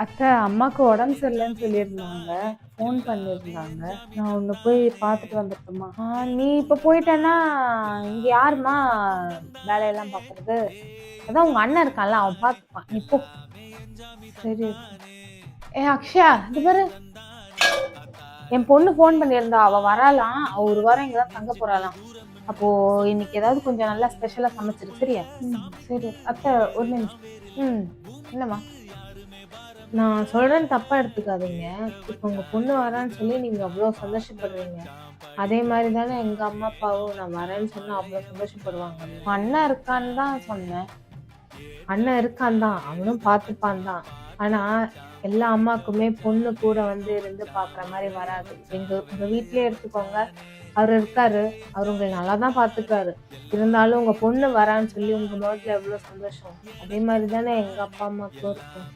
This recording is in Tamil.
அத்தை அம்மாக்கு உடம்பு சரியில்லைன்னு சொல்லியிருந்தாங்க. ஃபோன் பண்ணியிருந்தாங்க. நான் உன்னை போய் பார்த்துட்டு வந்துட்டுமா? நீ இப்போ போயிட்டேன்னா இங்கே யாரும்மா வேலையெல்லாம் பார்க்கறது? அதான் உங்க அண்ணன் இருக்கான்ல, அவன் பார்த்துப்பான். நீ போ. சரி. அக்ஷயா, இது பாரு, என் பொண்ணு ஃபோன் பண்ணியிருந்தா. அவ வராளாம். அவ ஒரு வாரம் இங்கதான் தங்க போறாளாம். அப்போ இன்னைக்கு ஏதாவது கொஞ்சம் நல்லா ஸ்பெஷலா சமைச்சிரு, சரியா? சரி அத்தை, ஒரு நிமிஷம். என்னம்மா? நான் சொல்றேன்னு தப்பா எடுத்துக்காதீங்க. இப்போ உங்க பொண்ணு வரான்னு சொல்லி நீங்க அவ்வளோ சந்தோஷப்படுறீங்க. அதே மாதிரி தானே எங்க அம்மா அப்பாவும் நான் வரேன்னு சொன்னா அவ்வளோ சந்தோஷப்படுவாங்க. உங்க அண்ணன் இருக்கான்னு தான் சொன்னேன். அண்ணன் இருக்கான் தான், அவனும் பார்த்துப்பான் தான். ஆனா எல்லா அம்மாக்குமே பொண்ணு கூட வந்து இருந்து பாக்குற மாதிரி வராது. உங்க வீட்லயே எடுத்துக்கோங்க, அவர் இருக்காரு, அவர் உங்களை நல்லா தான் பார்த்துக்காரு. இருந்தாலும் உங்க பொண்ணு வரான்னு சொல்லி உங்க முகத்துல எவ்வளவு சந்தோஷம். அதே மாதிரி தானே எங்க அப்பா அம்மாக்கும் இருக்கும்.